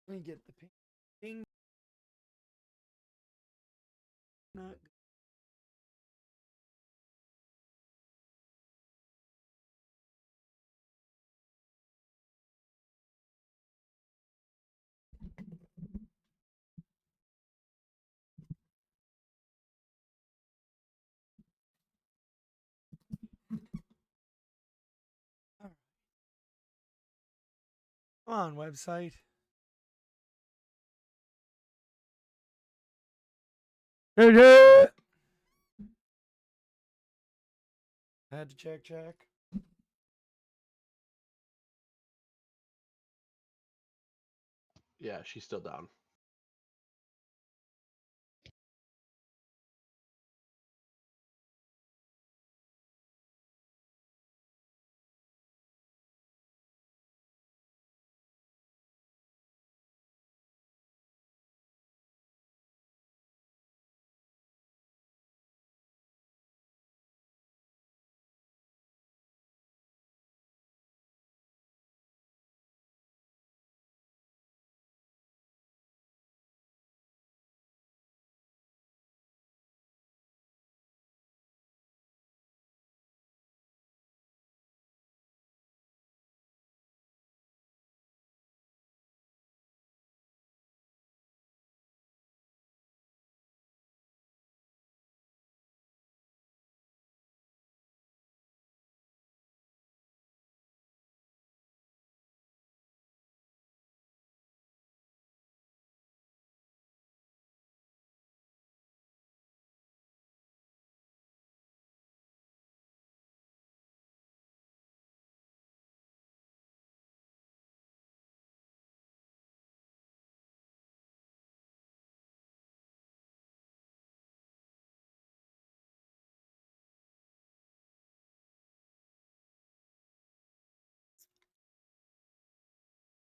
Let me get the ping. Not all right. Come on, website. I had to check. Yeah, she's still down.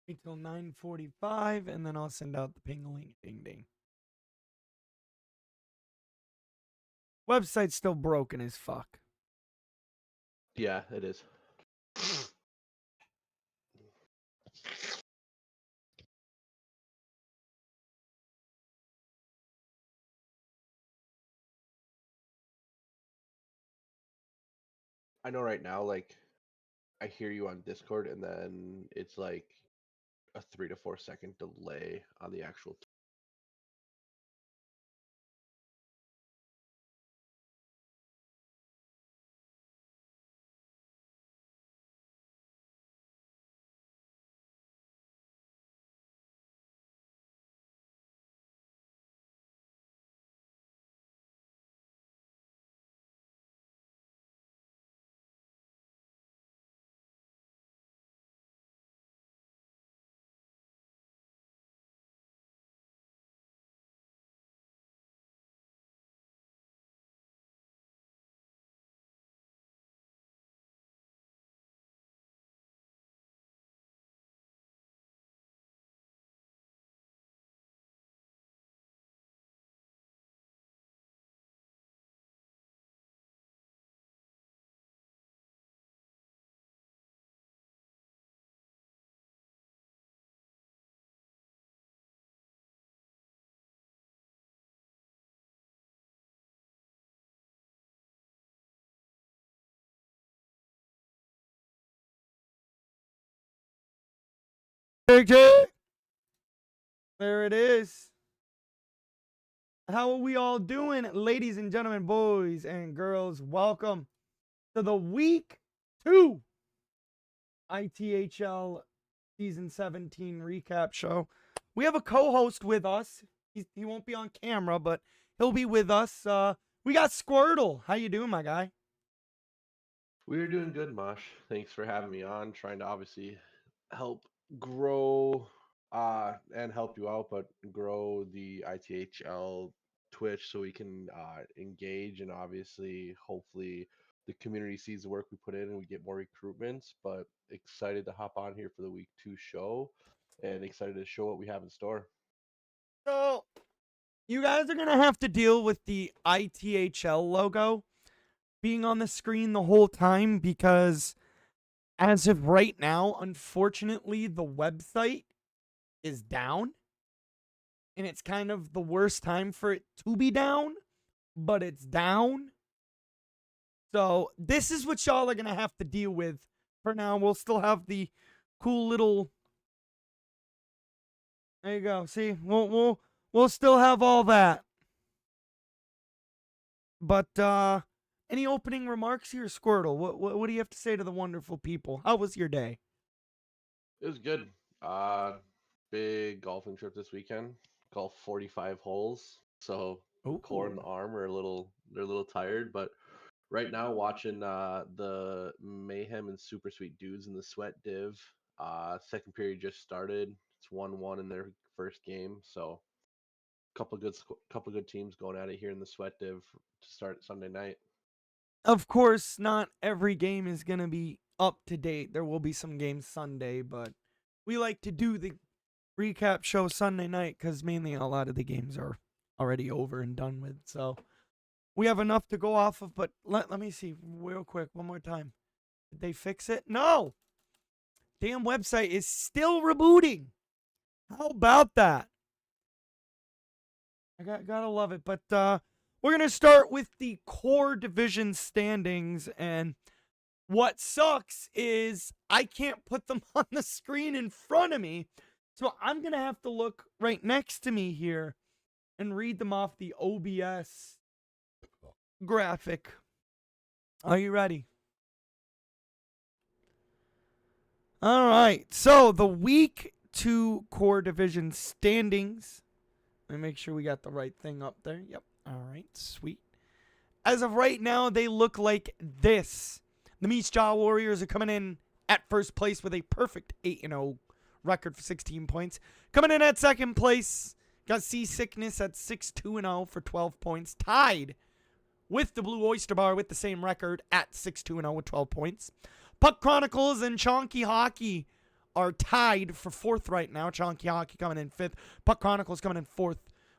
Until 9:45, and then I'll send out the ping-a-ling ding ding. Website's still broken as fuck. Yeah, it is. I know right now, like, I hear you on Discord, and then it's like a 3 to 4 second delay on the actual. There it is. How are we all doing, ladies and gentlemen, boys and girls? Welcome to the week 2 ITHL season 17 recap show. We have a co-host with us. He won't be on camera, but he'll be with us. We got Squirtle. How you doing, my guy? We're doing good, Mosh. Thanks for having me on. Trying to obviously help grow and help you out, but grow the ITHL Twitch so we can engage, and obviously, hopefully, the community sees the work we put in and we get more recruitments. But excited to hop on here for the week 2 show, and excited to show what we have in store. So, you guys are going to have to deal with the ITHL logo being on the screen the whole time because as of right now, unfortunately, the website is down. and it's kind of the worst time for it to be down, but it's down. So this is what y'all are going to have to deal with for now. We'll still have the cool little... There you go. See, we'll still have all that. But any opening remarks here, Squirtle? What do you have to say to the wonderful people? How was your day? It was good. Big golfing trip this weekend. Golf 45 holes. So the core and the Ooh. arm are they're a little tired, but right now watching the Mayhem and Super Sweet Dudes in the Sweat Div. Second period just started. It's 1-1 in their first game, so couple good teams going at it here in the Sweat Div to start Sunday night. Of course, not every game is going to be up to date. There will be some games Sunday, but we like to do the recap show Sunday night because mainly a lot of the games are already over and done with. So we have enough to go off of, but let me see real quick one more time. Did they fix it? No! Damn website is still rebooting. How about that? I gotta love it. But we're gonna start with the core division standings, and what sucks is I can't put them on the screen in front of me, so I'm gonna have to look right next to me here and read them off the OBS graphic. Are you ready? All right. So the week 2 core division standings. Let me make sure we got the right thing up there. Yep. All right. Sweet. As of right now, they look like this. The Meat Jaw Warriors are coming in at first place with a perfect 8-0 record for 16 points. Coming in at second place, got Seasickness at 6-2-0 for 12 points. Tied with the Blue Oyster Bar with the same record at 6-2-0 with 12 points. Puck Chronicles and Chonky Hockey are tied for 4th right now. Chonky Hockey coming in 5th. Puck Chronicles coming in 4th.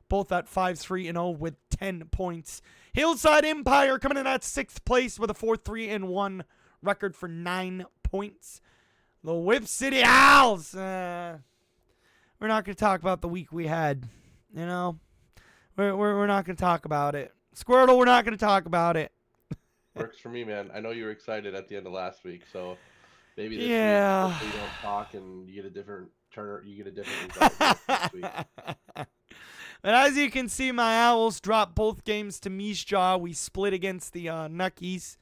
Both at 5-3-0 with 10 points. Hillside Empire coming in at 6th place with a 4-3-1 record for 9 points. The Whip City Owls. We're not going to talk about the week we had. You know, we're not going to talk about it. Squirtle, we're not going to talk about it. Works for me, man. I know you were excited at the end of last week, so maybe this week hopefully you don't talk and you get a different result next week. But as you can see, my Owls dropped both games to Meeshjaw. We split against the Nuckies.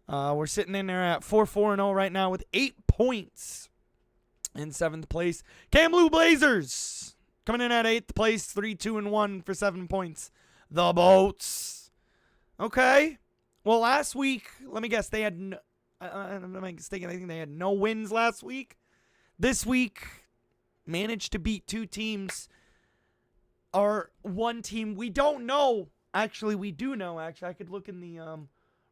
We're sitting in there at 4-4-0 right now with 8 points in 7th place. Kamloops Blazers coming in at 8th place, 3-2-1 for 7 points. The Boats. Okay. Well, last week, let me guess, they had I'm not mistaken, I think they had no wins last week. This week, managed to beat 2 teams. Or one team we don't know. Actually, we do know. Actually, I could look in the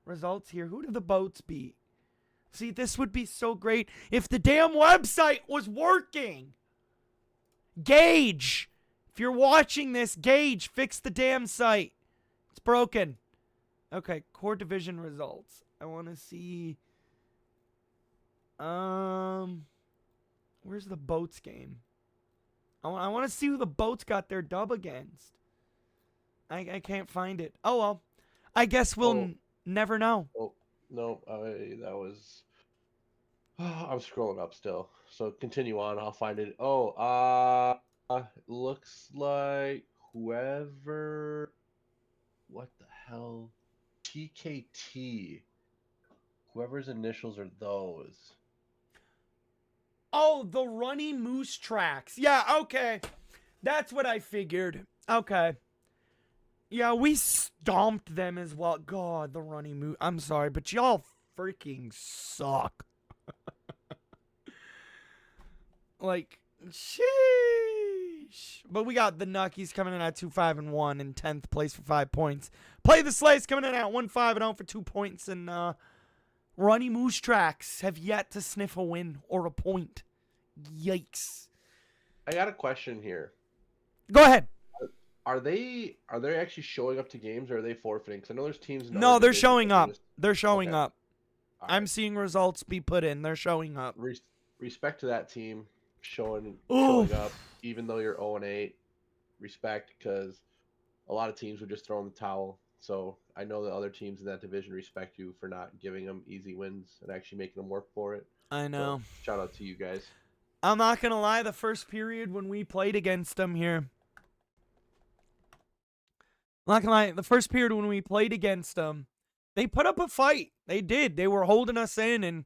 results here. Who did the Boats beat? See, this would be so great if the damn website was working. Gage, if you're watching this, Gage, fix the damn site. It's broken. Okay, core division results. I want to see. Where's the Boats game? I want to see who the Boats got their dub against. I can't find it. Oh, well. I guess we'll never know. Oh, no. That was... I'm scrolling up still. So continue on. I'll find it. Looks like whoever... What the hell? TKT. Whoever's initials are those. Oh, the Runny Moose tracks. Yeah, okay. That's what I figured. Okay. Yeah, we stomped them as well. God, the Runny Moose. I'm sorry, but y'all freaking suck. Like, sheesh. But we got the Nuckies coming in at 2-5-1 in 10th place for 5 points. Play the Slice coming in at 1-5-0 for 2 points. And Runny Moose Tracks have yet to sniff a win or a point. Yikes. I got a question here. Go ahead. Are they actually showing up to games, or are they forfeiting? Because I know there's teams. No, they're showing up. They're showing up. All I'm right. seeing results be put in. They're showing up. Respect to that team showing Oof. up, even though you're 0-8. respect because a lot of teams would just throw in the towel. So I know that other teams in that division respect you for not giving them easy wins and actually making them work for it. I So know. shout out to you guys. I'm not going to lie, the first period when we played against them here, I'm not going to lie, the first period when we played against them, they put up a fight. They did. They were holding us in, and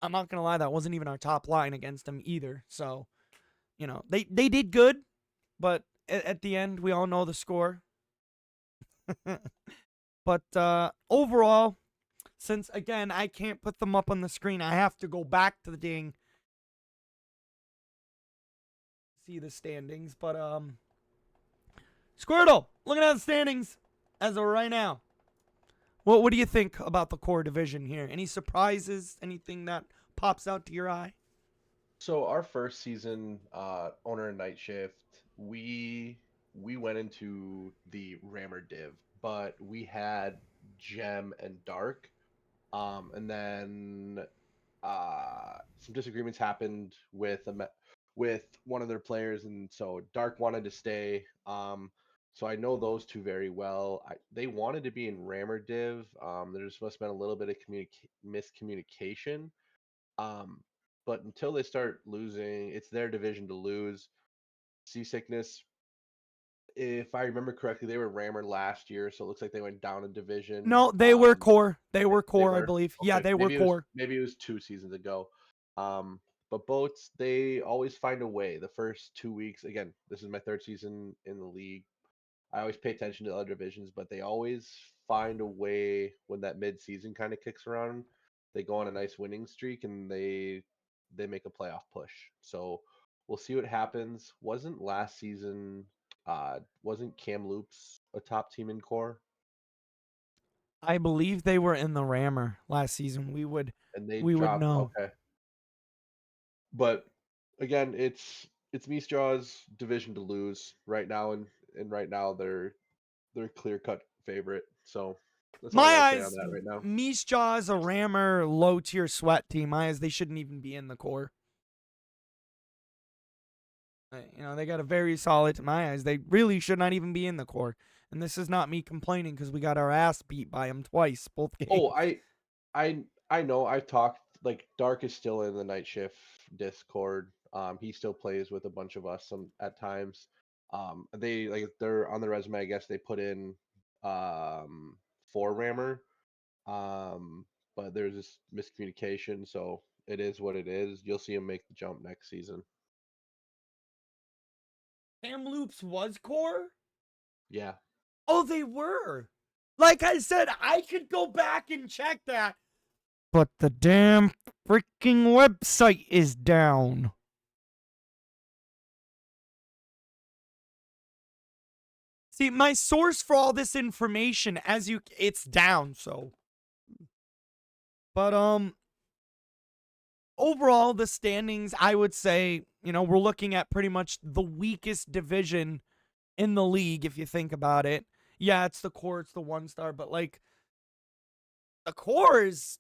I'm not going to lie, that wasn't even our top line against them either. So, they did good, but at the end, we all know the score. But overall, since, again, I can't put them up on the screen, I have to go back to the ding, see the standings. But, Squirtle, looking at the standings as of right now. What do you think about the core division here? Any surprises? Anything that pops out to your eye? So our first season, owner and night shift, we went into the Rammer div, but we had Gem and Dark. And then some disagreements happened with one of their players, and so Dark wanted to stay. So I know those two very well. They wanted to be in Rammer Div. There just must have been a little bit of miscommunication. Um, but until they start losing, it's their division to lose. Seasickness, if I remember correctly, they were Rammer last year, so it looks like they went down a division. No, they were core. They were They core, I were believe. Yeah, okay. they were core. Maybe it was 2 seasons ago. Um, but boats they always find a way. The first 2 weeks, again, this is my third season in the league. I always pay attention to other divisions, but they always find a way when that mid-season kind of kicks around. They go on a nice winning streak and they make a playoff push. So we'll see what happens. Wasn't last season wasn't Cam Loops a top team in core? I believe they were in the Rammer last season. We would And they we would dropped. know. Okay. But again, it's Mistraw's division to lose right now, and right now they're clear cut favorite. So that's all I My gotta say on eyes, that right now. Mies Jaw's a Rammer low tier sweat team. My eyes, they shouldn't even be in the core. They got a very solid, in my eyes, they really should not even be in the core. And this is not me complaining because we got our ass beat by them twice, both games. Oh, I know. I've talked like Dark is still in the night shift Discord. He still plays with a bunch of us some at times. They're on the resume. I guess they put in four rammer. Um, but there's this miscommunication, so it is what it is. You'll see him make the jump next season. Cam Loops was core? Yeah. Oh, they were. Like I said, I could go back and check that. But the damn freaking website is down. See, my source for all this information, it's down, so. But, overall, the standings, I would say, we're looking at pretty much the weakest division in the league, if you think about it. Yeah, it's the core, it's the 1-star, but, like, the core is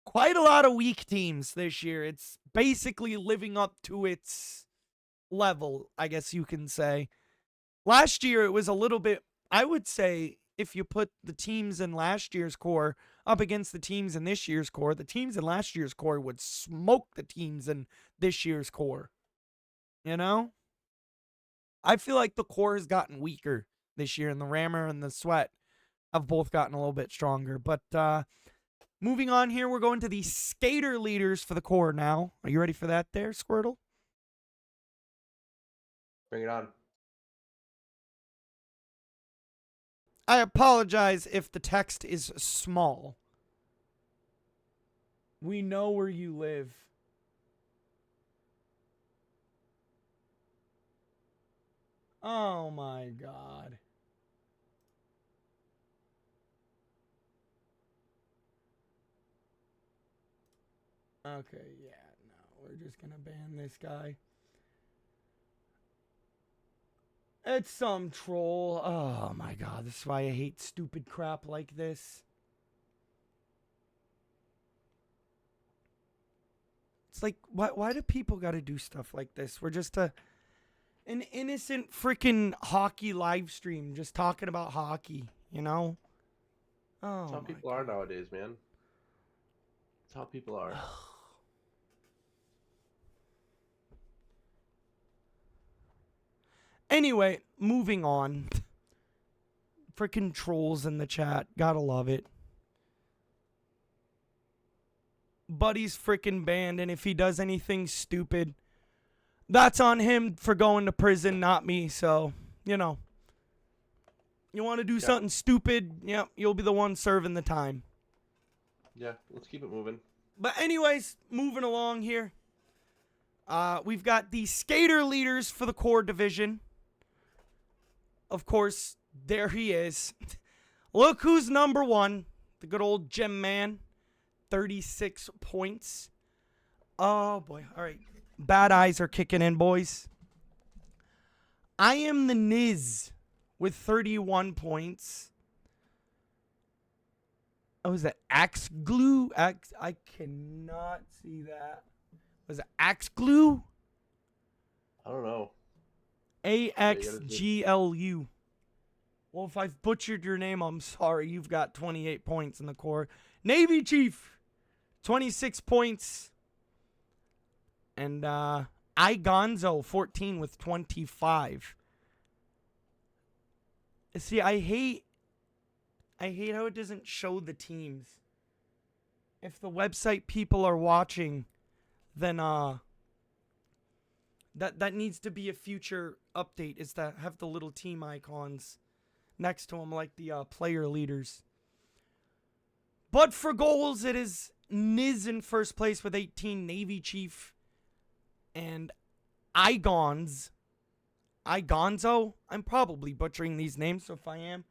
quite a lot of weak teams this year. It's basically living up to its level, I guess you can say. Last year, it was a little bit, I would say, if you put the teams in last year's core up against the teams in this year's core, the teams in last year's core would smoke the teams in this year's core. You know? I feel like the core has gotten weaker this year, and the Rammer and the Sweat have both gotten a little bit stronger. But moving on here, we're going to the skater leaders for the core now. Are you ready for that there, Squirtle? Bring it on. I apologize if the text is small. We know where you live. Oh my god. Okay, yeah, no, we're just gonna ban this guy. It's some troll. Oh my god, this is why I hate stupid crap like this. It's like, why do people gotta do stuff like this? We're just an innocent freaking hockey live stream just talking about hockey, you know? That's Oh how my people are nowadays, man. That's how people are. god. Anyway, moving on. Freaking trolls in the chat. Gotta love it. Buddy's freaking banned, and if he does anything stupid, that's on him for going to prison, not me. So, you know. You want to do something stupid, yep, you'll be the one serving the time. Yeah, let's keep it moving. But anyways, moving along here. We've got the skater leaders for the core division. Of course, there he is. Look who's number one. The good old Gem Man. 36 points. Oh, boy. All right. Bad eyes are kicking in, boys. I am the Niz with 31 points. Oh, is it Axe Glue? I cannot see that. Was it Axe Glue? I don't know. AXGLU. Well, if I've butchered your name, I'm sorry. You've got 28 points in the core. Navy Chief, 26 points. And Gonzo, 14 with 25. See, I hate how it doesn't show the teams. If the website people are watching, then that needs to be a future update, is to have the little team icons next to them like the player leaders. But for goals, it is Niz in first place with 18, Navy Chief, and Igonzo. I'm probably butchering these names, so if I am,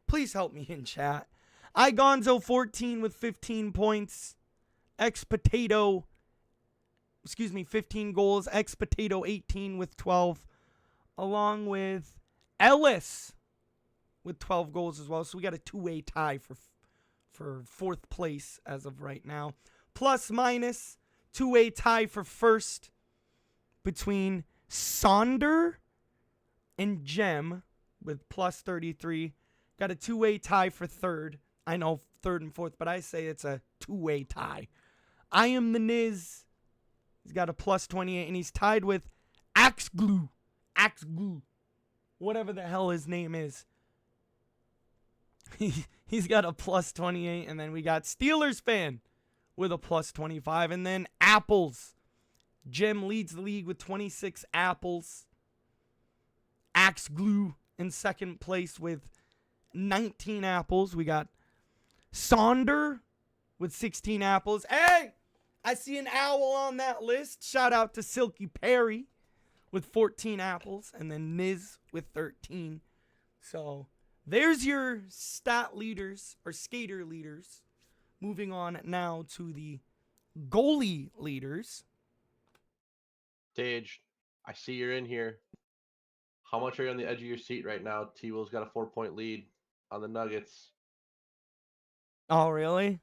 please help me in chat. Igonzo 14 with 15 points. X-Potato, 15 goals. X-Potato 18 with 12. Along with Ellis with 12 goals as well. So we got a two-way tie for fourth place as of right now. Plus minus, two-way tie for first between Sonder and Gem with plus 33. Got a two-way tie for third. I know third and fourth, but I say it's a two-way tie. I am the Niz. He's got a plus 28, and he's tied with Axe Glue. Whatever the hell his name is. He's got a plus 28, and then we got Steelers fan with a plus 25, and then apples. Gem leads the league with 26 apples. Axe Glue in second place with 19 apples. We got Sonder with 16 apples. Hey, I see an owl on that list. Shout out to Silky Perry with 14 apples, and then Niz with 13. So there's your stat leaders, or skater leaders. Moving on now to the goalie leaders. Stage, I see you're in here. How much are you on the edge of your seat right now? T-Will's got a 4-point lead on the Nuggets. Oh, really?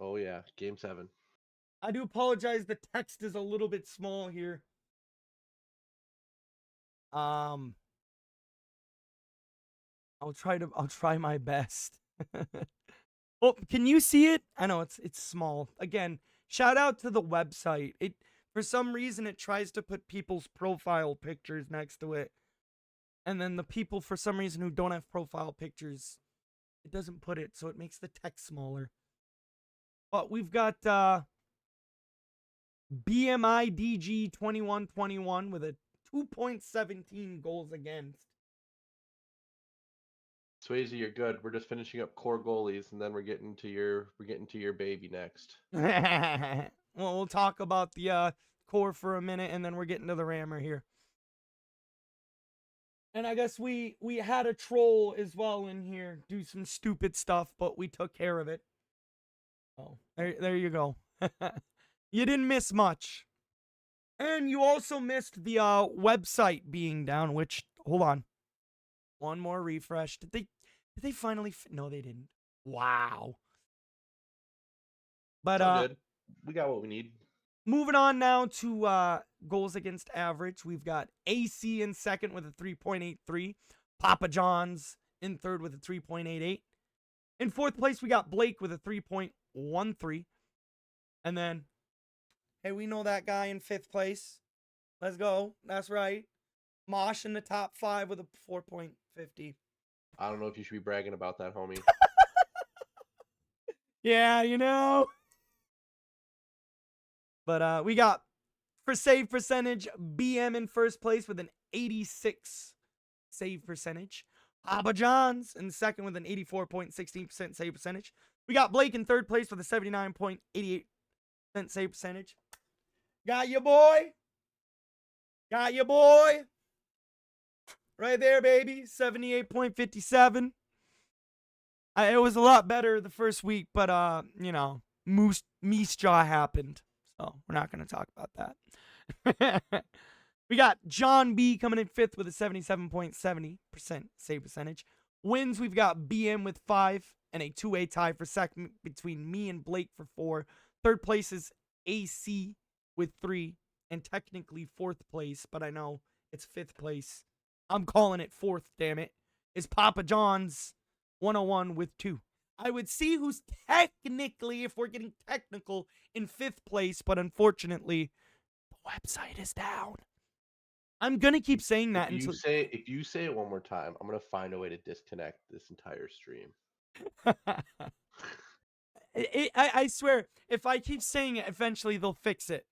Oh, yeah. Game 7. I do apologize. The text is a little bit small here. I'll try my best. Oh, can you see it? I know it's small. Again, shout out to the website. It, for some reason, it tries to put people's profile pictures next to it. And then the people, for some reason, who don't have profile pictures, it doesn't put it, so it makes the text smaller. But we've got BMIDG 2121 with a 2.17 goals against. Swayze, you're good. We're just finishing up core goalies, and then we're getting to your baby next. Well, we'll talk about the core for a minute, and then we're getting to the rammer here. And I guess we had a troll as well in here do some stupid stuff, but we took care of it. Oh, there you go. You didn't miss much. And you also missed the website being down, which, hold on. One more refresh. Did they finally no, they didn't. Wow. But It's all good. We got what we need. Moving on now to goals against average. We've got AC in second with a 3.83. Papa John's in third with a 3.88. In fourth place, we got Blake with a 3.13. And then, hey, we know that guy in fifth place. Let's go. That's right. Mosh in the top 5 with a 4.50. I don't know if you should be bragging about that, homie. Yeah, you know. But we got for save percentage, BM in first place with an 86 save percentage. Papa John's in second with an 84.16% save percentage. We got Blake in third place with a 79.88% save percentage. Got your boy. Got your boy. Right there, baby. 78.57. It was a lot better the first week, but you know, Moose Jaw happened. So we're not gonna talk about that. We got John B coming in fifth with a 77.70% save percentage. Wins, we've got BM with 5 and a 2-way tie for second between me and Blake for 4. Third place is AC with 3, and technically fourth place, but I know it's fifth place. I'm calling it fourth, damn it. Is Papa John's 101 with 2. I would see who's technically, if we're getting technical, in fifth place, but unfortunately, the website is down. I'm gonna keep saying that If until you say it one more time, I'm gonna find a way to disconnect this entire stream. I swear, if I keep saying it, eventually they'll fix it.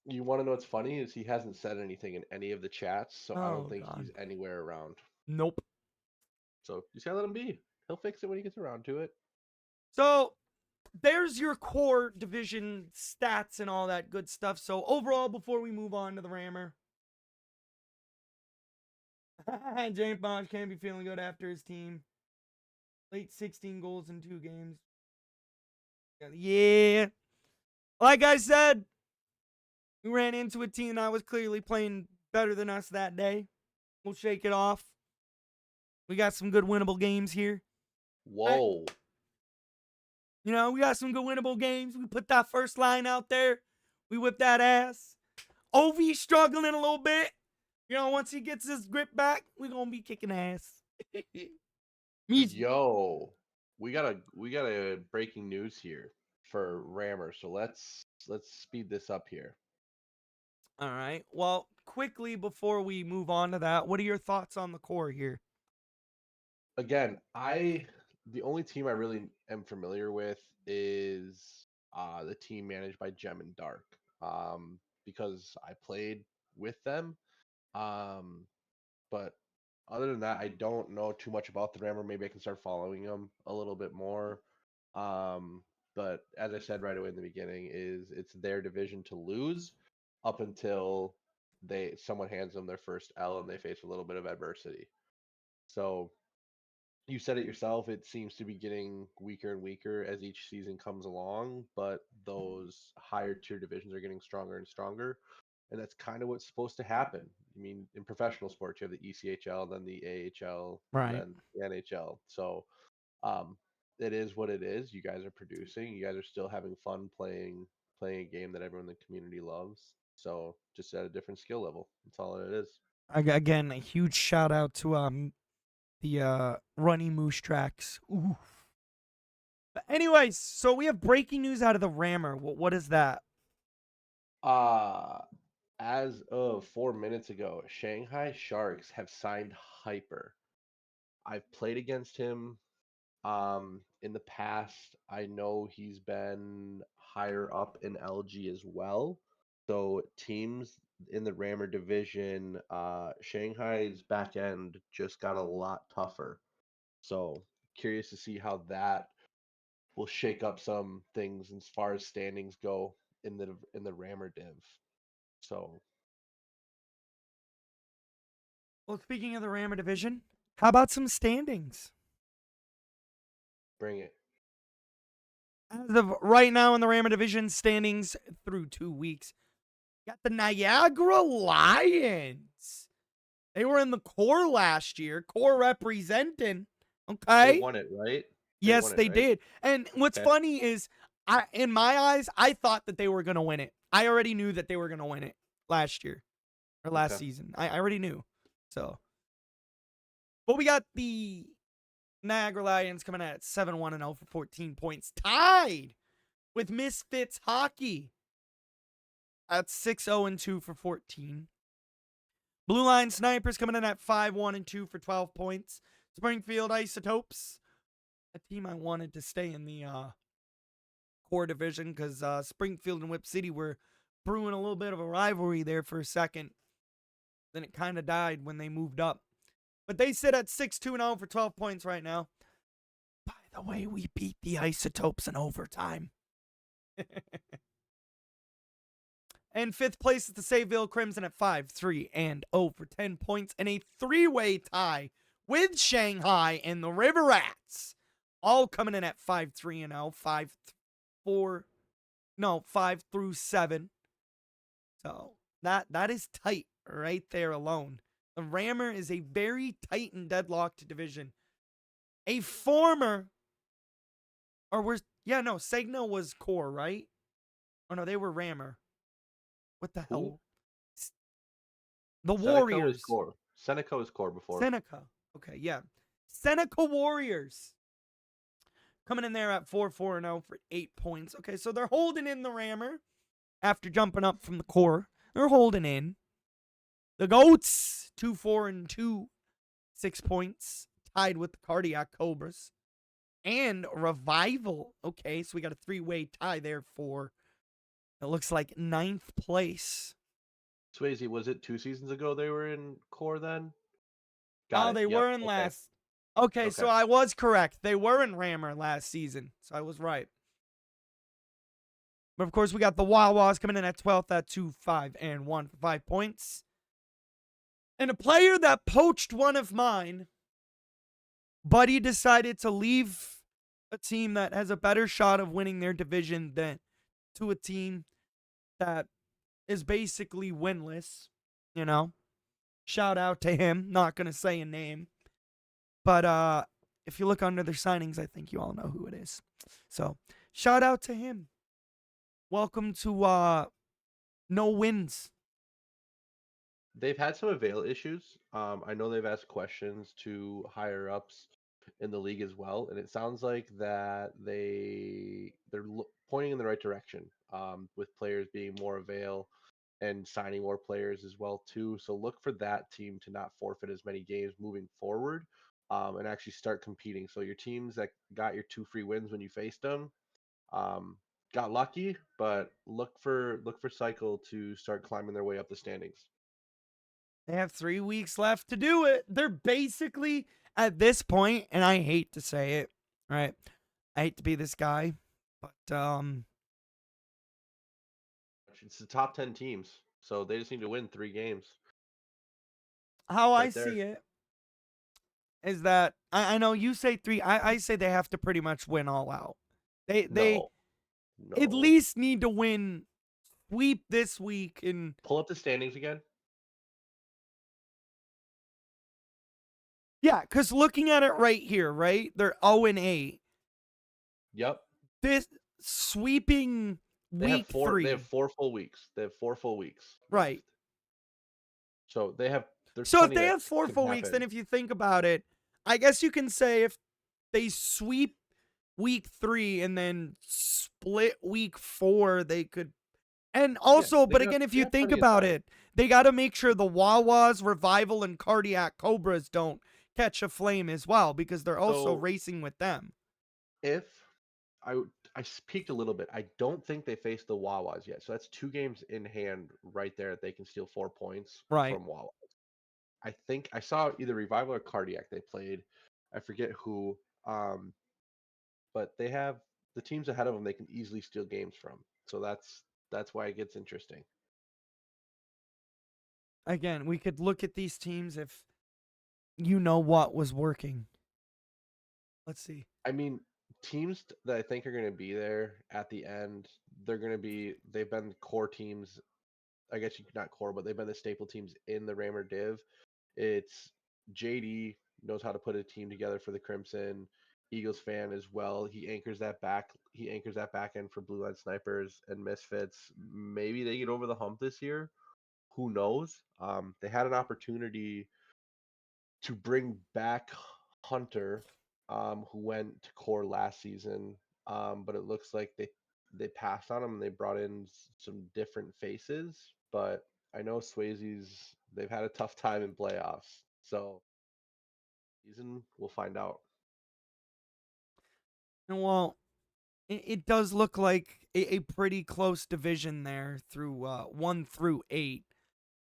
You want to know what's funny is he hasn't said anything in any of the chats, so I don't Oh think God. he's anywhere around. Nope. So you just gotta let him be. He'll fix it when he gets around to it. So there's your core division stats and all that good stuff. So overall, before we move on to the Rammer, James Bond can't be feeling good after his team. Late 16 goals in 2 games. Yeah. Like I said, we ran into a team that was clearly playing better than us that day. We'll shake it off. We got some good winnable games here. Whoa. You know, we got some good winnable games. We put that first line out there. We whipped that ass. OV struggling a little bit. You know, once he gets his grip back, we're going to be kicking ass. Yo, we got a breaking news here for Rammer. So let's speed this up here. All right. Well, quickly before we move on to that, what are your thoughts on the core here? Again, the only team I really am familiar with is the team managed by Gem and Dark. Because I played with them. But other than that, I don't know too much about the Rammer. Maybe I can start following them a little bit more. But as I said right away in the beginning, is it's their division to lose up until someone hands them their first L and they face a little bit of adversity. So you said it yourself, it seems to be getting weaker and weaker as each season comes along, but those higher tier divisions are getting stronger and stronger. And that's kind of what's supposed to happen. I mean, in professional sports, you have the ECHL, then the AHL, and Right. then the NHL. So um, it is what it is. You guys are producing. You guys are still having fun playing a game that everyone in the community loves. So just at a different skill level. That's all it is. Again, a huge shout out to the Runny Moose tracks. Ooh. But anyways, so we have breaking news out of the Rammer. What is that? Uh as of 4 minutes ago, Shanghai Sharks have signed Hyper. I've played against him in the past. I know he's been higher up in LG as well. So teams in the Rammer division, Shanghai's back end just got a lot tougher. So curious to see how that will shake up some things as far as standings go in the Rammer div. So Well, speaking of the Rammer division, how about some standings? bring it. As of right now in the Rammer division, standings through 2 weeks, got the Niagara Lions. They were in the core last year, core representing. They Okay. won it, right? They Yes, won it, they right? did. And what's Okay. funny is In my eyes, I thought that they were going to win it. I already knew that they were going to win it last year or last Okay. season. I already knew. So, but we got the Niagara Lions coming at 7-1-0 for 14 points, tied with Misfits Hockey at 6-0-2 for 14. Blue Line Snipers coming in at 5-1-2 for 12 points. Springfield Isotopes, a team I wanted to stay in the core division because Springfield and Whip City were brewing a little bit of a rivalry there for a second. Then it kind of died when they moved up. But they sit at 6-2-0 for 12 points right now. By the way, we beat the Isotopes in overtime. And fifth place is the Sayville Crimson at 5-3-0 for 10 points and a three-way tie with Shanghai and the River Rats. All coming in at 5-3-0, 5 through 7. So that is tight right there alone. The Rammer is a very tight and deadlocked division. A former, Segno was core, right? Oh no, they were Rammer. What the Who? hell? The Seneca was Warriors. core. Seneca was core before. Seneca. Okay, yeah. Seneca Warriors. Coming in there at 4-4-0 for 8 points. Okay, so they're holding in the Rammer after jumping up from the core. They're holding in. The Goats, 2-4-2, 6 points, tied with the Cardiac Cobras. And Revival. Okay, so we got a three-way tie there for, it looks like, 9th place. Swayze, was it 2 seasons ago they were in core then? Got Oh, it. they Yep. were in Okay. last. Okay, Okay. so I was correct. They were in Rammer last season, so I was right. But of course, we got the Wawas coming in at 12th at 2-5-1 for 5 points. And a player that poached one of mine, but he decided to leave a team that has a better shot of winning their division than to a team that is basically winless, you know. Shout out to him. Not going to say a name. But if you look under their signings, I think you all know who it is. So, shout out to him. Welcome to no wins. They've had some avail issues. I know they've asked questions to higher ups in the league as well, and it sounds like that they're pointing in the right direction with players being more avail and signing more players as well too. So look for that team to not forfeit as many games moving forward, and actually start competing. So your teams that got your 2 free wins when you faced them um, got lucky, but look for Cycle to start climbing their way up the standings. They have 3 weeks left to do it. They're basically at this point, and I hate to say it, right? I hate to be this guy, but It's the top 10 teams, so they just need to win 3 games how I right there. see it is that I know you say 3. I say they have to pretty much win all out. They No, at no. least need to win sweep this week and Pull up the standings again. yeah, because looking at it right here, right? They're 0-8. Yep. This sweeping They have week four. They have 3, 4 full weeks. They have 4 full weeks left. right? So they have. There's So if plenty they that have four can full weeks, then happen. if you think about it, I guess you can say if they sweep week 3 and then split week 4, they could. And Yeah, also, but again, if they you got think plenty of about time. it, they got to make sure the Wawas, Revival, and Cardiac Cobras don't catch a flame as well because they're also So racing with them. if I peaked a little bit, I don't think they faced the Wawas yet. So that's 2 games in hand right there. They can steal 4 points Right. from Wawa. I think I saw either Revival or Cardiac they played. I forget who. But they have the teams ahead of them they can easily steal games from. So that's why it gets interesting. Again, we could look at these teams if you know what was working. Let's see. I mean, teams that I think are going to be there at the end, they've been core teams. I guess you not core, but they've been the staple teams in the Rammer Div. It's JD knows how to put a team together for the Crimson. Eagles fan as well. He anchors that back. He anchors that back end for Blue Line Snipers and Misfits. Maybe they get over the hump this year. Who knows? They had an opportunity to bring back Hunter, who went to core last season, but it looks like they passed on him and they brought in some different faces. But I know Swayze's they've had a tough time in playoffs, so season we'll find out. And well, it does look like a pretty close division there through 1 through 8.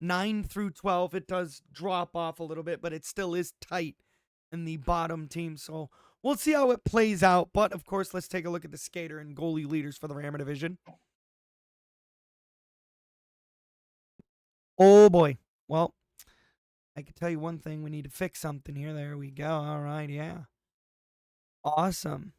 9 through 12, it does drop off a little bit, but it still is tight in the bottom team. So we'll see how it plays out. But of course, let's take a look at the skater and goalie leaders for the Rammer division. Oh boy. Well, I can tell you one thing. We need to fix something here. There we go. All right. Yeah. Awesome.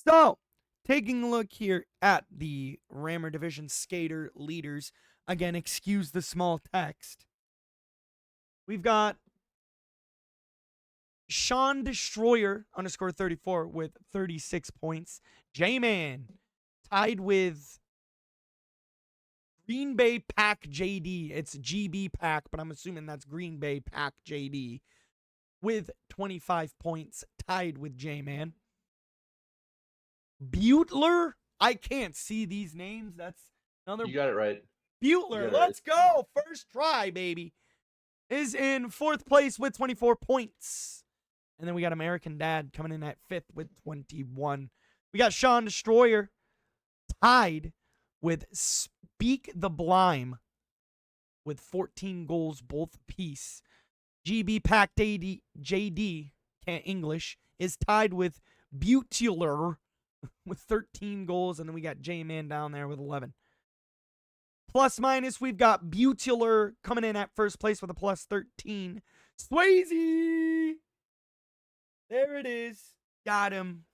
So, taking a look here at the Rammer Division skater leaders. Again, excuse the small text. We've got Sean Destroyer underscore 34 with 36 points. J-Man tied with Green Bay Pack JD. It's GB Pack, but I'm assuming that's Green Bay Pack JD with 25 points, tied with J-Man. Butler, I can't see these names. That's another. You got it right. Butler, let's go. First try, baby. Is in 4th place with 24 points. And then we got American Dad coming in at 5th with 21. We got Sean Destroyer tied with Speak the Blime with 14 goals both apiece. GB Pack JD, can't English, is tied with Butler with 13 goals. And then we got J-Man down there with 11. Plus minus, we've got Butler coming in at 1st place with a plus 13. Swayze! There it is. Got him.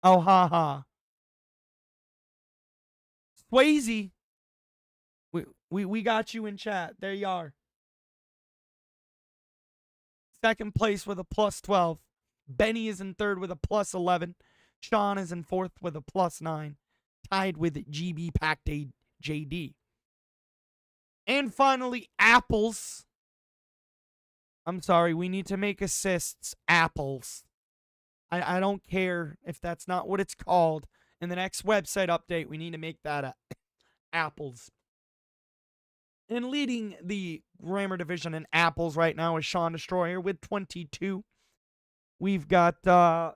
Oh, ha ha. Swayze. We got you in chat. There you are. 2nd place with a plus 12. Benny is in 3rd with a plus 11. Sean is in 4th with a plus 9. Tied with GB Pack JD. And finally, Apples. I'm sorry, we need to make assists Apples. I don't care if that's not what it's called. In the next website update, we need to make that Apples. And leading the Rammer division in Apples right now is Sean Destroyer with 22. We've got, I'm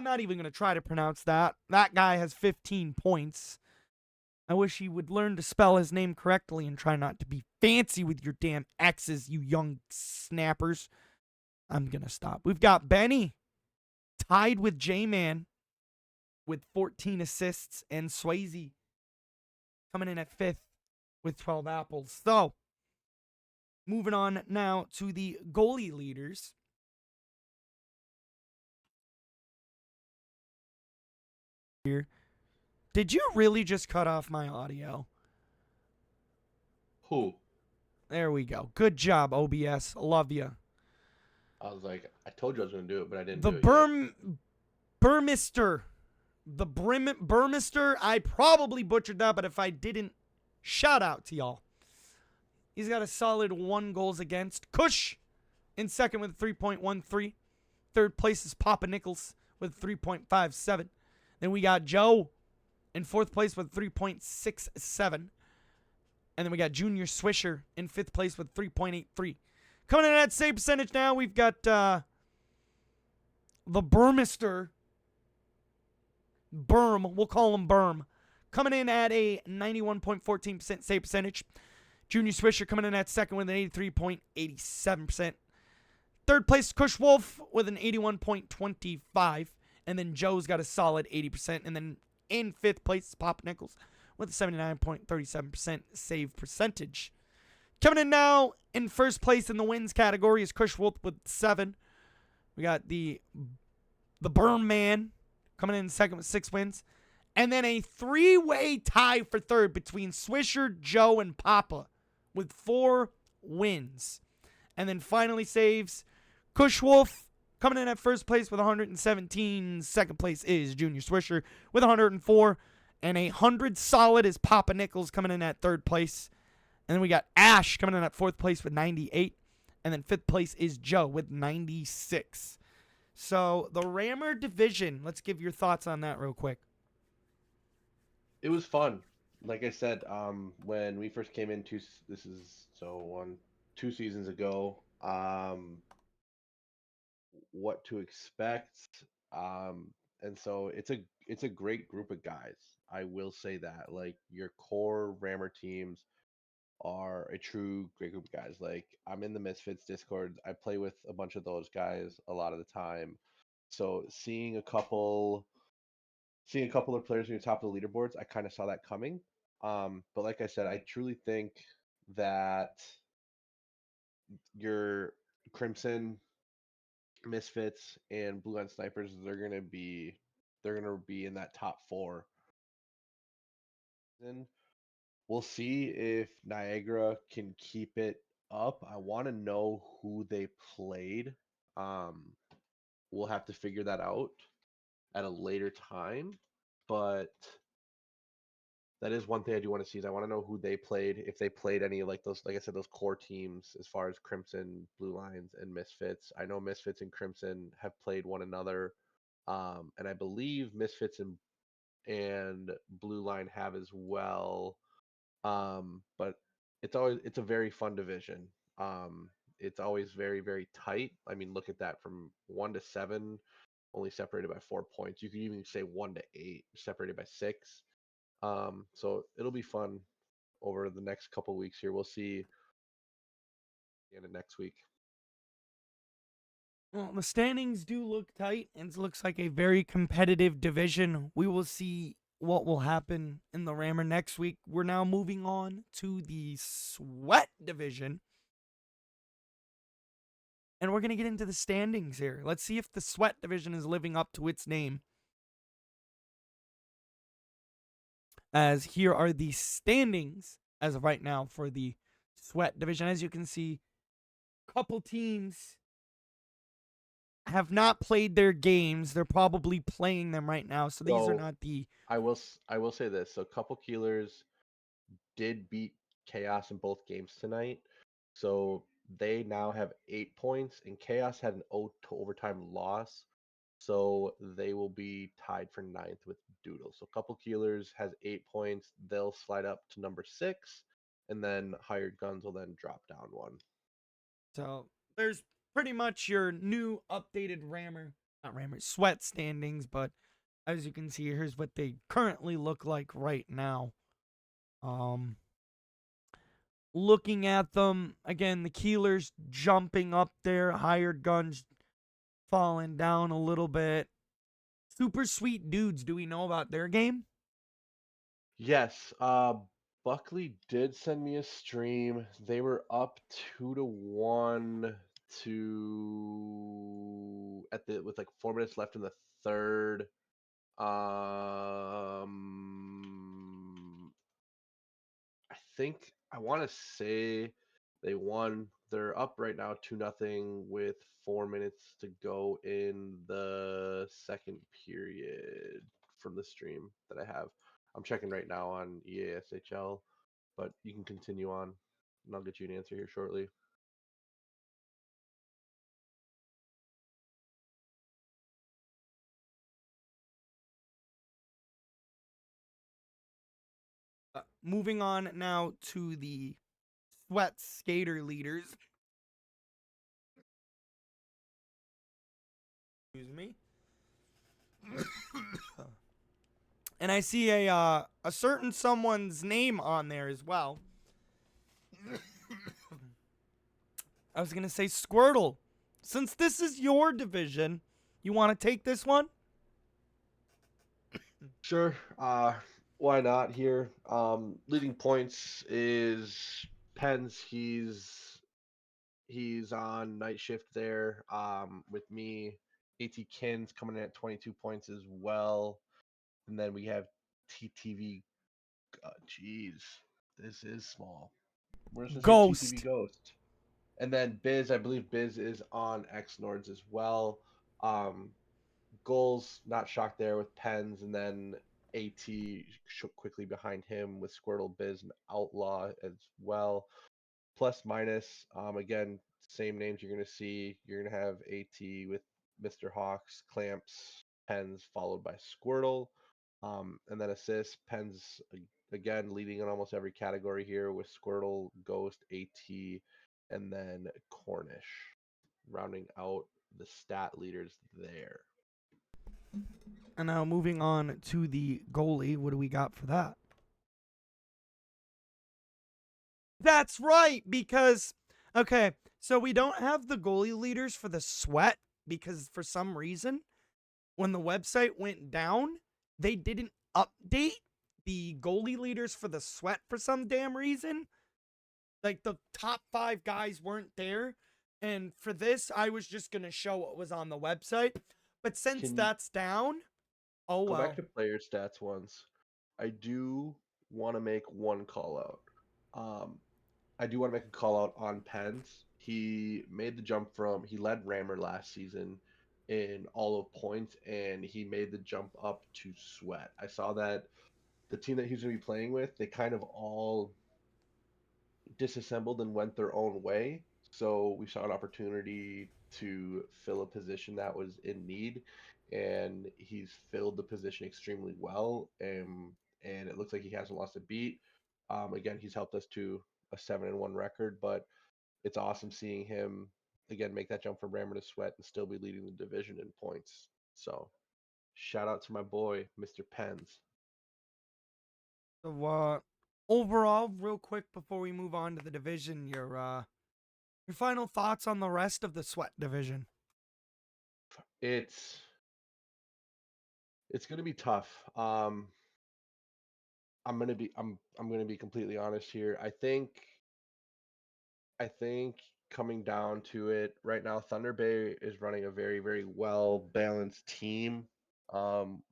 not even going to try to pronounce that. That guy has 15 points. I wish he would learn to spell his name correctly and try not to be fancy with your damn X's, you young snappers. I'm going to stop. We've got Benny tied with J-Man with 14 assists and Swayze coming in at 5th with 12 apples. So, moving on now to the goalie leaders. Here. Did you really just cut off my audio? Who? There we go. Good job, OBS. Love you. I was like, I told you I was going to do it, but I didn't The do it Burmister. The Burmister. I probably butchered that, but if I didn't, shout out to y'all. He's got a solid 1 goals against. Kush in 2nd with 3.13. 3rd place is Papa Nichols with 3.57. Then we got Joe in 4th place with 3.67. And then we got Junior Swisher in 5th place with 3.83. Coming in at save percentage now, we've got the Burmister. Berm, we'll call him Berm. Coming in at a 91.14% save percentage. Junior Swisher coming in at 2nd with an 83.87%. 3rd place, Kush Wolf with an 81.25%. And then Joe's got a solid 80%. And then in 5th place, Pop Nichols with a 79.37% save percentage. Coming in now in 1st place in the wins category is Kush Wolf with 7. We got the Burn Man coming in 2nd with 6 wins. And then a 3-way tie for 3rd between Swisher, Joe, and Papa with 4 wins. And then finally saves Kush Wolf Coming in at first place with 117. Second place is Junior Swisher with 104. And 100 solid is Papa Nichols coming in at third place. And then we got Ash coming in at fourth place with 98. And then fifth place is Joe with 96. So the Rammer division, let's give your thoughts on that real quick. It was fun. Like I said, when we first came in, this is so 2 seasons ago. What to expect, and so it's a great group of guys. I will say that, like, your core Rammer teams are a true great group of guys. Like, I'm in the Misfits Discord. I play with a bunch of those guys a lot of the time. So seeing a couple of players near the top of the leaderboards, I kind of saw that coming. But like I said, I truly think that your Crimson, Misfits, and Blue Line Snipers, they're gonna be in that top four. Then we'll see if Niagara can keep it up. I want to know who they played. Um, we'll have to figure that out at a later time, but that is one thing I do want to see. Is I want to know who they played, if they played any, like those, like I said, those core teams as far as Crimson, Blue Lines, and Misfits. I know Misfits and Crimson have played one another, and I believe Misfits and Blue Line have as well. But it's a very fun division. It's always very, very tight. I mean, look at that, from 1 to 7, only separated by 4 points. You could even say 1 to 8, separated by 6. So it'll be fun over the next couple weeks here. We'll see the end of next week. Well, the standings do look tight, and it looks like a very competitive division. We will see what will happen in the Rammer next week. We're now moving on to the Sweat division. And we're going to get into the standings here. Let's see if the Sweat division is living up to its name. As here are the standings as of right now for the Sweat division. As you can see, a couple teams have not played their games. They're probably playing them right now. So these are So not the I will say this. So couple Keelers did beat Chaos in both games tonight. So they now have 8 points, and Chaos had an to overtime loss. So they will be tied for ninth with Doodle. So couple Keelers has 8 points. They'll slide up to number 6, and then Hired Guns will then drop down one. So there's pretty much your new updated not Rammer, Sweat standings. But as you can see, here's what they currently look like right now. Looking at them again, the Keelers jumping up there, Hired Guns falling down a little bit. Super Sweet Dudes, do we know about their game? Yes, Buckley did send me a stream. They were up 2-1 to at the with like 4 minutes left in the third. I think I want to say they won. They're up right now 2-0 with 4 minutes to go in the second period from the stream that I have. I'm checking right now on ITHL, but you can continue on, and I'll get you an answer here shortly. Moving on now to the Sweat Skater leaders. Excuse me. And I see a certain someone's name on there as well. I was gonna say Squirtle. Since this is your division, you want to take this one? Sure. Why not here? Leading points is Pens. He's on night shift there. With me, AT Kins coming in at 22 points as well. And then we have TTV. Jeez, this is small. We're just gonna say TTV Ghost. Ghost. And then Biz, I believe Biz is on X Nords as well. Um, Goals, not shocked there with Pens, and then AT quickly behind him with Squirtle, Biz, and Outlaw as well. Plus minus, again, same names you're going to see. You're going to have AT with Mr. Hawks, Clamps, Pens, followed by Squirtle. And then assists, Pens again leading in almost every category here with Squirtle, Ghost, AT, and then Cornish, rounding out the stat leaders there. And now moving on to the goalie. What do we got for that? That's right, because, okay, so we don't have the goalie leaders for the sweat because for some reason, when the website went down, they didn't update the goalie leaders for the sweat for some damn reason. Like the top 5 guys weren't there. And for this, I was just going to show what was on the website. But since Can you that's down, oh go back well. to player stats once? I do want to make one call out. I do want to make a call out on Pens. He made the jump he led Rammer last season in all of points, and he made the jump up to Sweat. I saw that the team that he was going to be playing with, they kind of all disassembled and went their own way. So we saw an opportunity to fill a position that was in need, and he's filled the position extremely well. And it looks like he hasn't lost a beat. Again, he's helped us to a 7-1 record, but it's awesome seeing him again make that jump from Rammer to Sweat and still be leading the division in points. So shout out to my boy, Mr. Pens. So, overall, real quick before we move on to the division, your final thoughts on the rest of the sweat division. It's it's gonna be tough. I'm gonna be completely honest here. I think coming down to it right now, Thunder Bay is running a very, very well balanced team.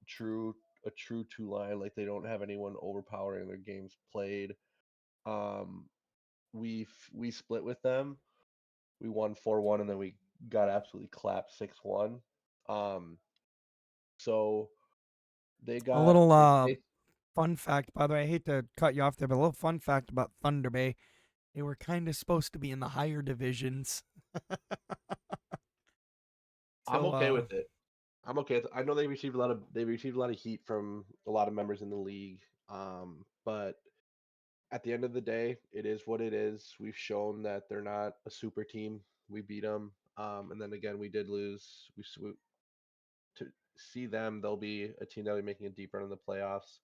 True a true two line, like they don't have anyone overpowering their games played. Um, we split with them. We won 4-1, and then we got absolutely clapped 6-1. Um, so they A got little they fun fact, by the way, I hate to cut you off there, but a little fun fact about Thunder Bay. They were kind of supposed to be in the higher divisions. I'm So, okay with it. I'm okay. I know they received a lot of heat from a lot of members in the league. But at the end of the day, it is what it is. We've shown that they're not a super team. We beat them. And then again, we did lose. To see them. They'll be a team that'll be making a deep run in the playoffs.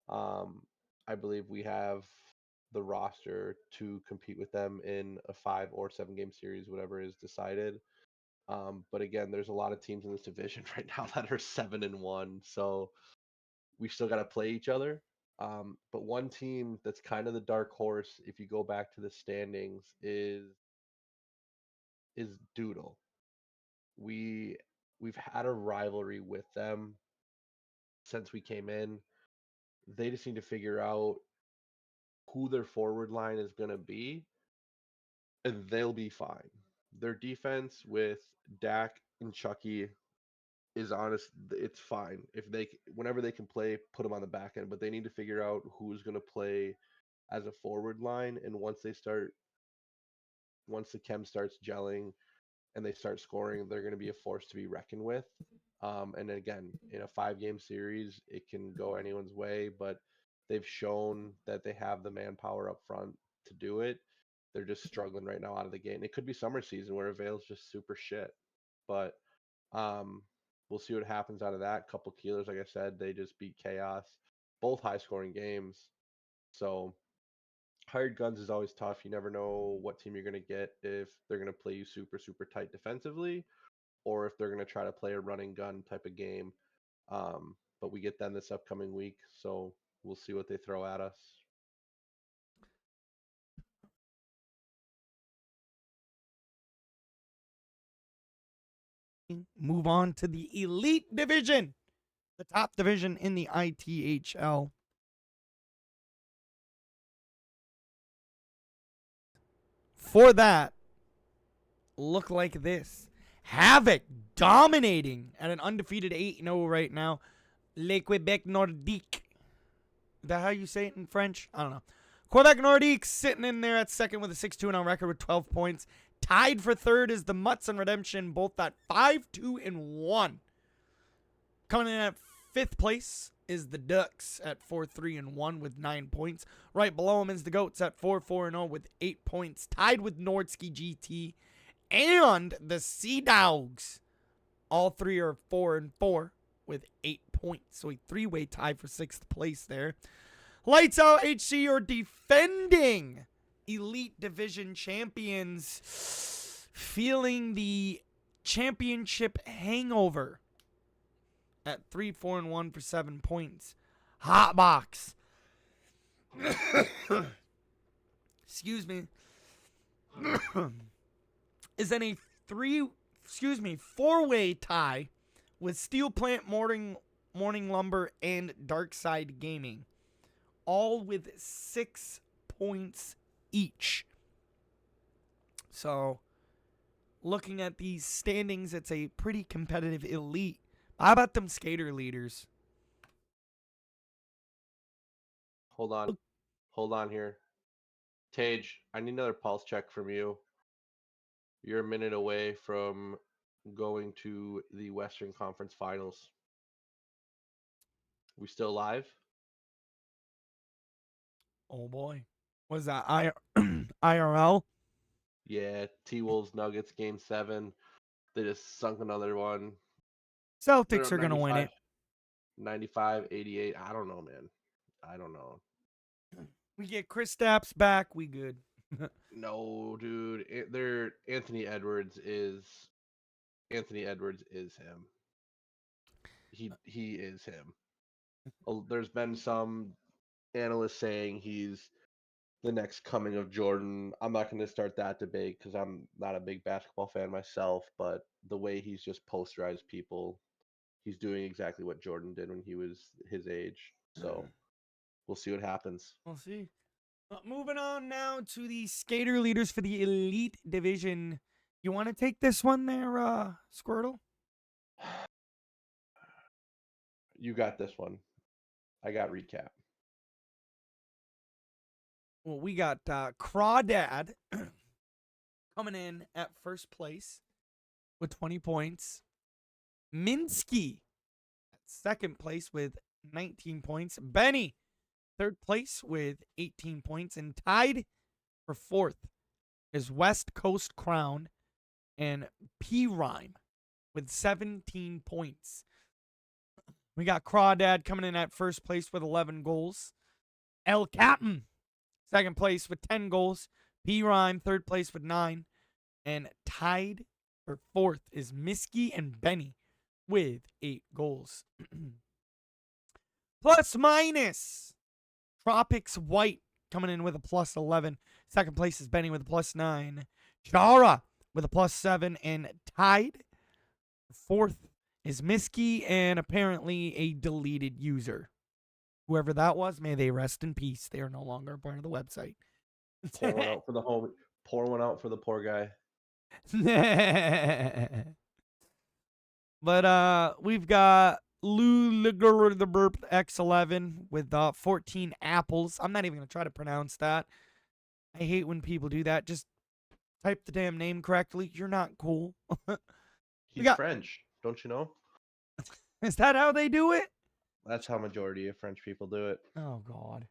Um, I believe we have the roster to compete with them in a 5 or 7 game series, whatever is decided. But again, there's a lot of teams in this division right now that are 7-1, so we still got to play each other. But one team that's kind of the dark horse, if you go back to the standings, is Doodle. We we've had a rivalry with them since we came in. They just need to figure out who their forward line is going to be, and they'll be fine. Their defense with Dak and Chucky is honest. It's fine if whenever they can play, put them on the back end. But they need to figure out who's going to play as a forward line, and once the chem starts gelling and they start scoring, they're going to be a force to be reckoned with. And then again, in a 5 game series, it can go anyone's way, but they've shown that they have the manpower up front to do it. They're just struggling right now out of the gate. And it could be summer season where Avail's just super shit. But um, we'll see what happens out of that. Couple Keelers, like I said, they just beat Chaos. Both high scoring games. So hired guns is always tough. You never know what team you're going to get, if they're going to play you super, super tight defensively, or if they're going to try to play a running gun type of game. But we get them this upcoming week, so we'll see what they throw at us. move on to the elite division, the top division in the ITHL. For that, look like this. Havoc dominating at an undefeated 8-0 right now. Le Quebec Nordique. Is that how you say it in French? I don't know. Quebec Nordique sitting in there at second with a 6-2-0 record with 12 points. Tied for third is the Mutts and Redemption, both at 5-2-1. Coming in at fifth place is the Ducks at 4-3-1 with 9 points. Right below them is the Goats at 4-4-0 with 8 points. Tied with Nordski GT and the Sea Dogs. All three are 4-4 with 8 points. So a three-way tie for sixth place there. Lights Out HC are defending Elite Division champions, feeling the championship hangover at 3-4-1 for 7 points. Hot Box. Excuse me. Is in a four-way tie with Steel Plant Morning Lumber and Darkside Gaming, all with 6 points each. So, looking at these standings, it's a pretty competitive elite. How about them skater leaders? Hold on here. Tage, I need another pulse check from you. You're a minute away from going to the Western Conference Finals. We still live? Oh boy. Was that IRL? Yeah, T-Wolves Nuggets game 7. They just sunk another one. They're Celtics up are going to win it. 95, 88. I don't know, man. I don't know. We get Chris Stapps back, we good. No, dude. Anthony Edwards is him. He is him. There's been some analysts saying he's the next coming of Jordan. I'm not going to start that debate because I'm not a big basketball fan myself, but the way he's just posterized people, he's doing exactly what Jordan did when he was his age. So we'll see what happens. We'll see. Moving on now to the skater leaders for the Elite Division. You want to take this one there, Squirtle? You got this one. I got recap. Well, we got Crawdad coming in at first place with 20 points. Minsky at second place with 19 points. Benny, third place with 18 points. And tied for fourth is West Coast Crown and P-Rhyme with 17 points. We got Crawdad coming in at first place with 11 goals. El Captain, second place with 10 goals. P-Rhyme, third place with 9. And tied for fourth is Minsky and Benny with 8 goals. Plus minus. Tropics White coming in with a plus 11. Second place is Benny with a plus 9. Chara with a plus 7. And tied fourth is Minsky and apparently a deleted user. Whoever that was, may they rest in peace. They are no longer a part of the website. Pour one out for the homie. Pour one out for the poor guy. But we've got Lou the Burp X11 with 14 apples. I'm not even going to try to pronounce that. I hate when people do that. Just type the damn name correctly. You're not cool. He's French, don't you know? Is that how they do it? That's how majority of French people do it. Oh, God.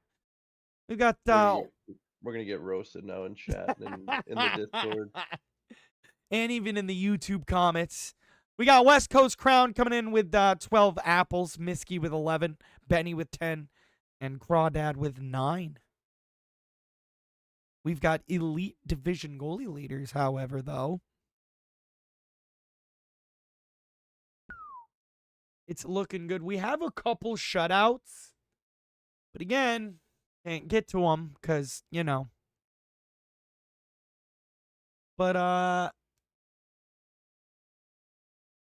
We got... We're going to get roasted now in chat and in the Discord. And even in the YouTube comments. We got West Coast Crown coming in with 12 apples. Minsky with 11. Benny with 10. And Crawdad with 9. We've got Elite Division goalie leaders, however, though. It's looking good. We have a couple shutouts. But again, can't get to them because, you know. But,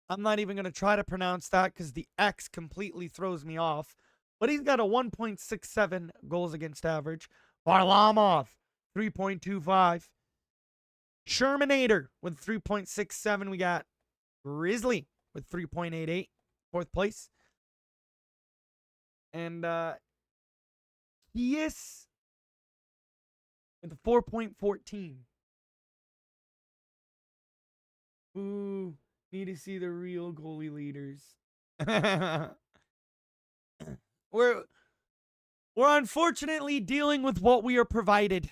I'm not even going to try to pronounce that because the X completely throws me off. But he's got a 1.67 goals against average. Varlamov, 3.25. Shermanator with 3.67. We got Grizzly with 3.88, fourth place. And Kies with 4.14. Ooh, need to see the real goalie leaders. we're we're unfortunately dealing with what we are provided.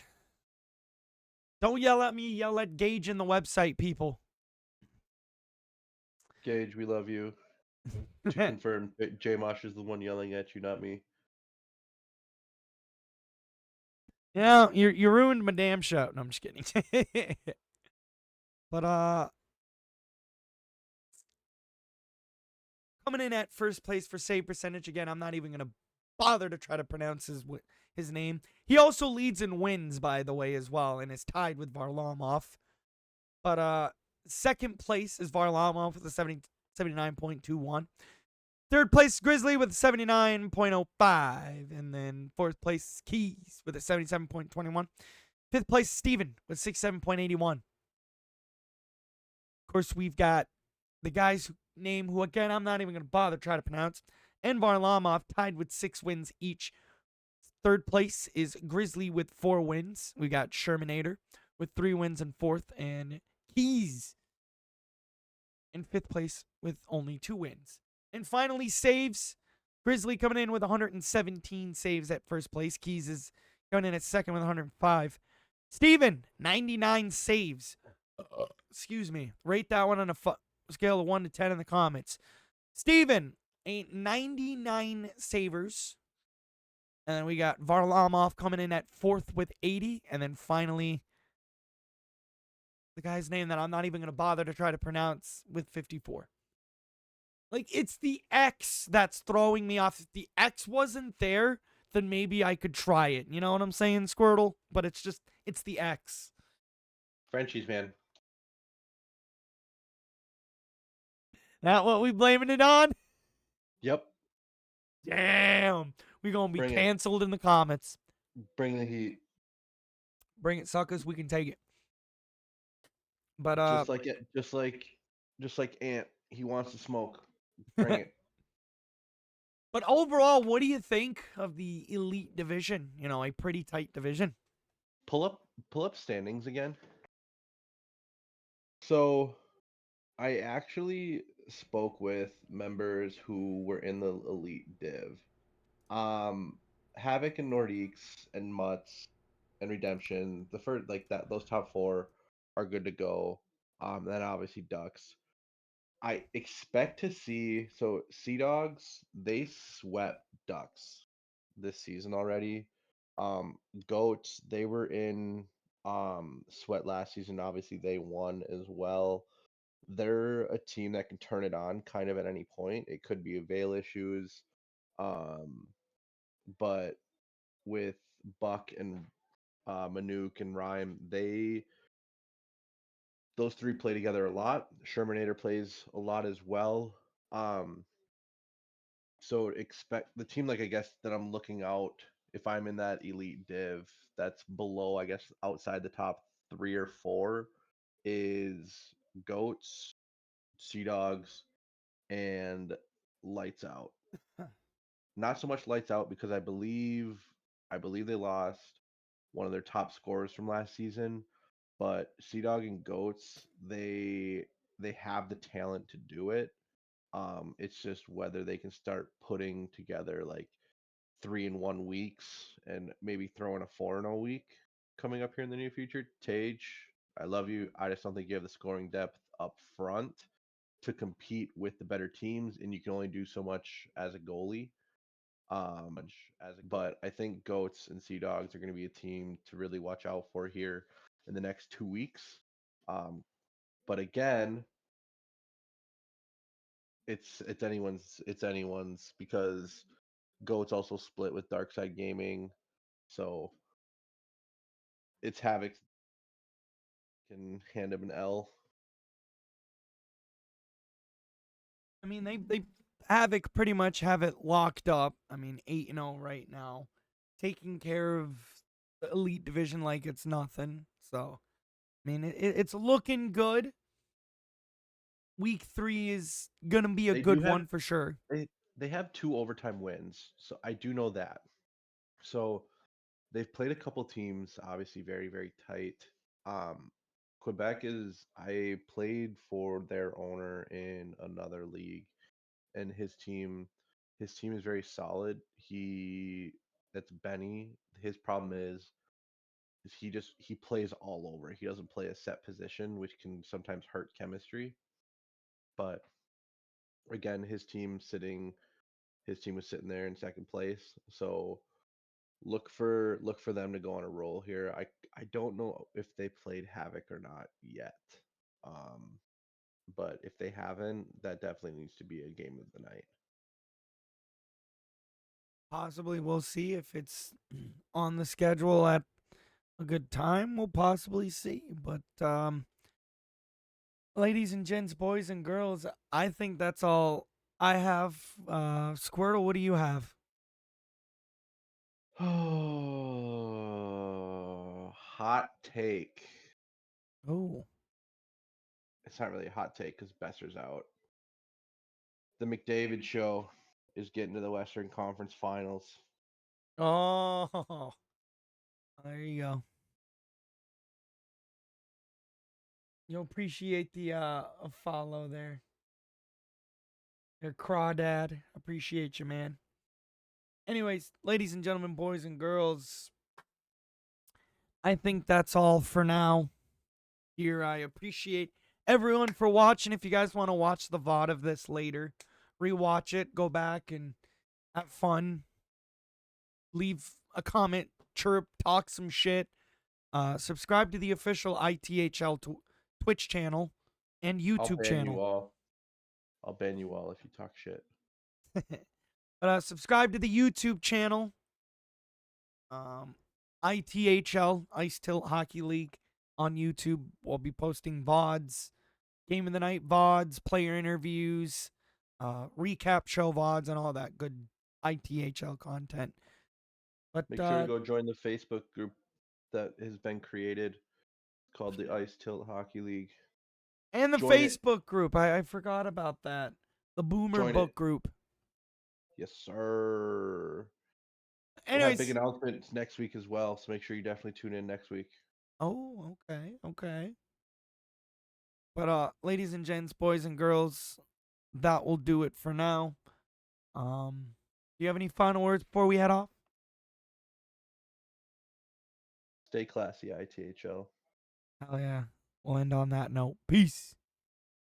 Don't yell at me, yell at Gage in the website, people. Gage, we love you. To confirm, J Mosh is the one yelling at you, not me. Yeah, you ruined my damn show. No, I'm just kidding. But coming in at first place for save percentage again. I'm not even gonna bother to try to pronounce his name. He also leads in wins, by the way, as well, and is tied with Varlamov. But second place is Varlamov with a 79.21. Third place, Grizzly with a 79.05. And then fourth place, Keys with a 77.21. Fifth place, Steven with 67.81. Of course, we've got the guy's name, who, again, I'm not even going to bother try to pronounce, and Varlamov tied with 6 wins each. Third place is Grizzly with 4 wins. We got Shermanator with 3 wins in fourth, and Keys in fifth place with only 2 wins. And finally, saves. Grizzly coming in with 117 saves at first place. Keys is coming in at second with 105. Steven, 99 saves. Excuse me. Rate that one on a scale of 1 to 10 in the comments. Steven, 99 savers. And then we got Varlamov coming in at fourth with 80. And then finally, the guy's name that I'm not even going to bother to try to pronounce with 54. Like, it's the X that's throwing me off. If the X wasn't there, then maybe I could try it. You know what I'm saying, Squirtle? But it's the X. Frenchies, man. That what we blaming it on? Yep. Damn. We gonna be Bring it. canceled in the comments. Bring the heat. Bring it, suckers. We can take it. But just like Ant, he wants to smoke. Bring it. But overall, what do you think of the elite division? You know, a pretty tight division. Pull up standings again. So I actually spoke with members who were in the elite div. Havoc and Nordiques and Mutts and Redemption, the first like that those top 4 are good to go. Then obviously Ducks. I expect to see Sea Dogs, they swept Ducks this season already. Goats, they were in sweat last season. Obviously they won as well. They're a team that can turn it on kind of at any point. It could be a veil issues. But with Buck and Manuk and Rhyme, those 3 play together a lot. Shermanator plays a lot as well. So expect the team, like, I guess that I'm looking out, if I'm in that elite div that's below, I guess, outside the top 3 or 4, is Goats, Sea Dogs, and Lights Out. Not so much Lights Out because I believe they lost one of their top scorers from last season, but Sea Dog and Goats, they have the talent to do it. It's just whether they can start putting together like 3-in-1 weeks and maybe throw in a 4-in-a-week coming up here in the near future. Tage, I love you. I just don't think you have the scoring depth up front to compete with the better teams, and you can only do so much as a goalie. But I think Goats and Sea Dogs are going to be a team to really watch out for here in the next 2 weeks. But again, it's anyone's because Goats also split with Darkside Gaming, so it's Havoc can hand him an L. I mean, they Havoc pretty much have it locked up. I mean, 8-0 right now, taking care of the elite division like it's nothing. So, I mean, it's looking good. week 3 is gonna be a They do good have one for sure. they have 2 overtime wins, so I do know that. So they've played a couple teams, obviously very, very tight. Um, Quebec is I played for their owner in another league, and his team is very solid. That's Benny. His problem is he plays all over. He doesn't play a set position, which can sometimes hurt chemistry. But again, his team was sitting there in second place. So look for them to go on a roll here. I don't know if they played Havoc or not yet. Um, but if they haven't, that definitely needs to be a game of the night. Possibly we'll see if it's on the schedule at a good time. We'll possibly see. But ladies and gents, boys and girls, I think that's all I have. Squirtle, what do you have? Oh, hot take. Oh. It's not really a hot take because Besser's out. The McDavid show is getting to the Western Conference Finals. Oh. There you go. You'll appreciate the follow there. Your crawdad. Appreciate you, man. Anyways, ladies and gentlemen, boys and girls, I think that's all for now. Here, I appreciate everyone for watching. If you guys want to watch the VOD of this later, rewatch it, go back and have fun. Leave a comment, chirp, talk some shit. Subscribe to the official ITHL Twitch channel and I'll YouTube ban you channel. all. I'll ban you all if you talk shit. But subscribe to the YouTube channel. Um, ITHL, Ice Tilt Hockey League on YouTube. We'll be posting VODs, Game of the Night VODs, player interviews, recap show VODs, and all that good ITHL content. But Make sure to go join the Facebook group that has been created called the Ice Tilt Hockey League. and the Join it. Facebook group, I forgot about that. The Boomer Join it. Book group. Yes, sir. We'll have big Anyways, announcements next week as well, so make sure you definitely tune in next week. oh, okay. But ladies and gents, boys and girls, that will do it for now. Do you have any final words before we head off? Stay classy, ITHL. Hell yeah. We'll end on that note. Peace.